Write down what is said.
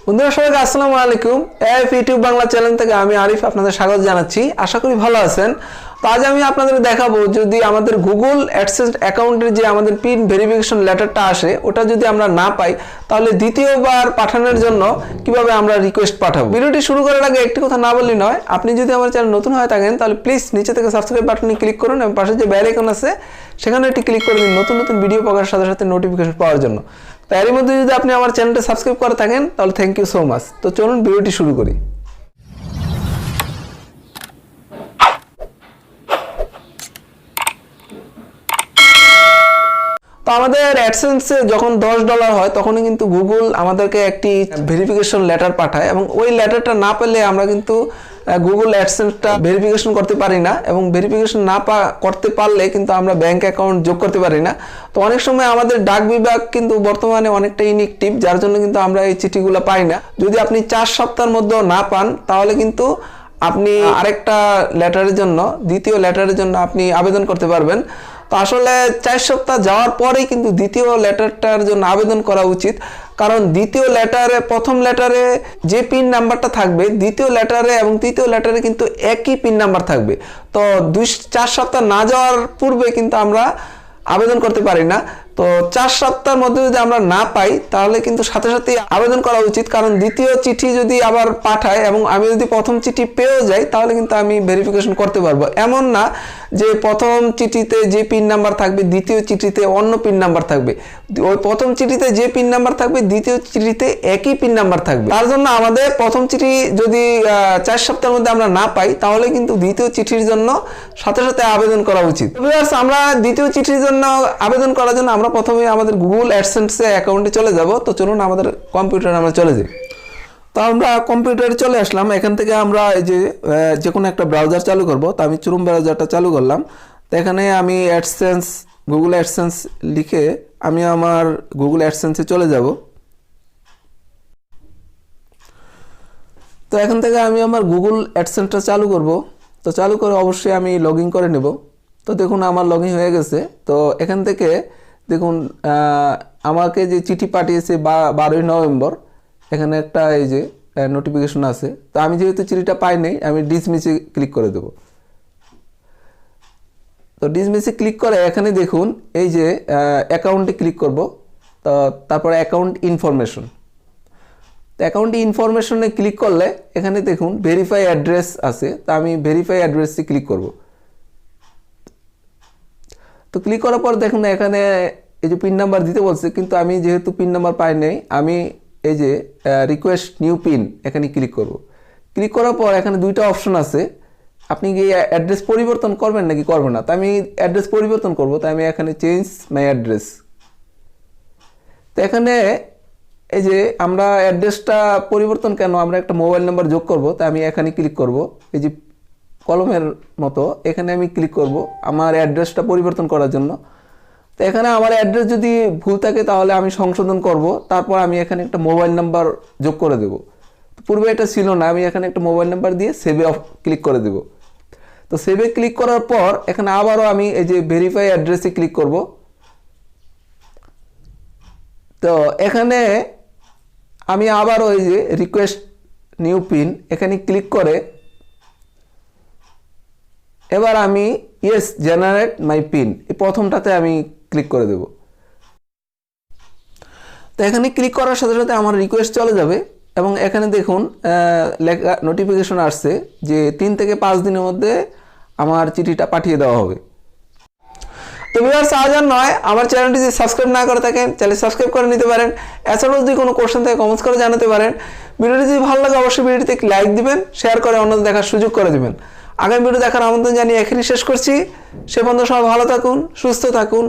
বন্ধুরা সবাইকে আসসালামু আলাইকুম। এফ ইউটিউব বাংলা চ্যানেল থেকে আমি আরিফ আপনাদের স্বাগত জানাচ্ছি। আশা করি ভালো আছেন। তো আজ আমি আপনাদের দেখাবো যদি আমাদের গুগল অ্যাডসেন্স অ্যাকাউন্টের যে আমাদের পিন ভেরিফিকেশন লেটারটা আসে ওটা যদি আমরা না পাই তাহলে দ্বিতীয়বার পাঠানোর জন্য কিভাবে আমরা রিকোয়েস্ট পাঠাবো। ভিডিওটি শুরু করার আগে একটি কথা না বললেই নয়, আপনি যদি আমার চ্যানেল নতুন হয়ে থাকেন তাহলে প্লিজ নিচে থেকে সাবস্ক্রাইব বাটনে ক্লিক করুন এবং পাশে যে বেল আইকন আছে সেখানে একটি ক্লিক করে দিন নতুন নতুন ভিডিও পাওয়ার সাথে সাথে নোটিফিকেশন পাওয়ার জন্য। তো এর মধ্যে যদি আপনি আমার চ্যানেলটা সাবস্ক্রাইব করে থাকেন তাহলে থ্যাংক ইউ সো মাচ। তো চলুন ভিডিওটি শুরু করি। তো আমাদের অ্যাডসেন্সে যখন $10 হয় তখনই কিন্তু গুগল আমাদেরকে একটি ভেরিফিকেশন লেটার পাঠায় এবং ওই লেটারটা না পেলে আমরা কিন্তু গুগল অ্যাডসেন্সটা ভেরিফিকেশন করতে পারি না এবং ভেরিফিকেশন না করতে পারলে কিন্তু আমরা ব্যাংক অ্যাকাউন্ট যোগ করতে পারি না। তো অনেক সময় আমাদের ডাক বিভাগ কিন্তু বর্তমানে অনেকটা ইনঅ্যাক্টিভ, যার জন্য কিন্তু আমরা এই চিঠিগুলো পাই না। যদি আপনি 4 সপ্তাহের মধ্যেও না পান তাহলে কিন্তু আপনি আরেকটা লেটারের জন্য, দ্বিতীয় লেটারের জন্য আপনি আবেদন করতে পারবেন। তো আসলে 4 সপ্তাহ যাওয়ার পরেই কিন্তু দ্বিতীয় লেটারটার জন্য আবেদন করা উচিত, কারণ দ্বিতীয় লেটারে প্রথম লেটারে যে পিন নাম্বারটা থাকবে দ্বিতীয় লেটারে এবং তৃতীয় লেটারে কিন্তু একই পিন নাম্বার থাকবে। তো 4 সপ্তাহ না যাওয়ার পূর্বে কিন্তু আমরা আবেদন করতে পারি না। তো 4 সপ্তাহের মধ্যে যদি আমরা না পাই তাহলে কিন্তু সাথে সাথেই আবেদন করা উচিত, কারণ দ্বিতীয় চিঠি যদি আবার পাঠায় এবং আমি যদি প্রথম চিঠি পেয়েও যাই তাহলে কিন্তু আমি ভেরিফিকেশন করতে পারবো। এমন না যে প্রথম চিঠিতে যে পিন নাম্বার থাকবে দ্বিতীয় চিঠিতে অন্য পিন নাম্বার থাকবে, ওই প্রথম চিঠিতে যে পিন নাম্বার থাকবে দ্বিতীয় চিঠিতে একই পিন নাম্বার থাকবে। তার জন্য আমাদের প্রথম চিঠি যদি 4 সপ্তাহের মধ্যে আমরা না পাই তাহলে কিন্তু দ্বিতীয় চিঠির জন্য সাথে সাথে আবেদন করা উচিত। আমরা দ্বিতীয় চিঠির জন্য আবেদন করার জন্য আমরা প্রথমে আমাদের গুগল অ্যাডসেন্সে অ্যাকাউন্টে চলে যাব। তো চলুন আমাদের কম্পিউটারে আমরা চলে যাই। তো আমরা কম্পিউটারে চলে আসলাম। এখান থেকে আমরা এই যে কোনো একটা ব্রাউজার চালু করব। তো আমি ক্রোম ব্রাউজারটা চালু করলাম। তো এখানে আমি অ্যাডসেন্স, গুগল অ্যাডসেন্স লিখে আমি আমার গুগল অ্যাডসেন্সে চলে যাব। তো এখান থেকে আমি আমার গুগল অ্যাডসেন্সটা চালু করব। তো চালু করে অবশ্যই আমি লগ ইন করে নেব। তো দেখুন আমার লগ ইন হয়ে গেছে। তো এখান থেকে দেখুন আমাকে যে চিঠি পাঠিয়েছে 12ই নভেম্বর, এখানে একটা এই যে নোটিফিকেশন আছে। তো আমি যেহেতু চিঠিটা পাই নাই আমি ডিসমিসে ক্লিক করে দেব। তো ডিসমিসে ক্লিক করে এখানে দেখুন এই যে অ্যাকাউন্টে ক্লিক করব। তো তারপরে অ্যাকাউন্ট ইনফরমেশন, তো অ্যাকাউন্ট ইনফরমেশনে ক্লিক করলে এখানে দেখুন ভেরিফাই অ্যাড্রেস আছে। তো আমি ভেরিফাই অ্যাড্রেসে ক্লিক করব। তো ক্লিক করার পর দেখুন এখানে এই যে পিন নাম্বার দিতে বলছে, কিন্তু আমি যেহেতু পিন নাম্বার পাই নাই আমি এই যে রিকোয়েস্ট নিউ পিন এখানে ক্লিক করব। ক্লিক করার পর এখানে দুইটা অপশন আছে, আপনি কি অ্যাড্রেস পরিবর্তন করবেন নাকি করবেন না। তো আমি অ্যাড্রেস পরিবর্তন করব। তো আমি এখানে চেঞ্জ মাই অ্যাড্রেস। তো এখানে এই যে আমরা অ্যাড্রেসটা পরিবর্তন কেন, আমরা একটা মোবাইল নাম্বার যোগ করব। তো আমি এখানে ক্লিক করব, এই যে কলমের মতো এখানে আমি ক্লিক করব আমার অ্যাড্রেসটা পরিবর্তন করার জন্য। তো এখানে আমার অ্যাড্রেস যদি ভুল থাকে তাহলে আমি সংশোধন করব, তারপর আমি এখানে একটা মোবাইল নাম্বার যোগ করে দেব। তো পূর্বে এটা ছিল না, আমি এখানে একটা মোবাইল নাম্বার দিয়ে সেভে ক্লিক করে দেব। তো সেভে ক্লিক করার পর এখানে আবারও আমি এই যে ভেরিফাই অ্যাড্রেসে ক্লিক করব। তো এখানে আমি আবারও এই যে রিকোয়েস্ট নিউ পিন এখানে ক্লিক করে এবার আমি ইয়েস জেনারেট মাই পিন এই প্রথমটাতে আমি ক্লিক করে দেব। তো এখানে ক্লিক করার সাথে সাথে আমার রিকোয়েস্ট চলে যাবে এবং এখানে দেখুন লেখা নোটিফিকেশন আসছে যে 3 থেকে 5 দিনের মধ্যে আমার চিঠিটা পাঠিয়ে দেওয়া হবে। তো ভিউয়ার্স আজ আর নয়, আমার চ্যানেলটি যদি সাবস্ক্রাইব না করে থাকেন চ্যানেল সাবস্ক্রাইব করে নিতে পারেন। এছাড়াও যদি কোনো কোশ্চেন থাকে কমেন্টস করে জানাতে পারেন। ভিডিওটি যদি ভালো লাগে অবশ্যই ভিডিওটিতে লাইক দিবেন, শেয়ার করে অন্যদের দেখার সুযোগ করে দিবেন। আগামী ভিডিও দেখার আমন্ত্রণ জানিয়ে এখানেই শেষ করছি। সে পর্যন্ত সবাই ভালো থাকুন, সুস্থ থাকুন।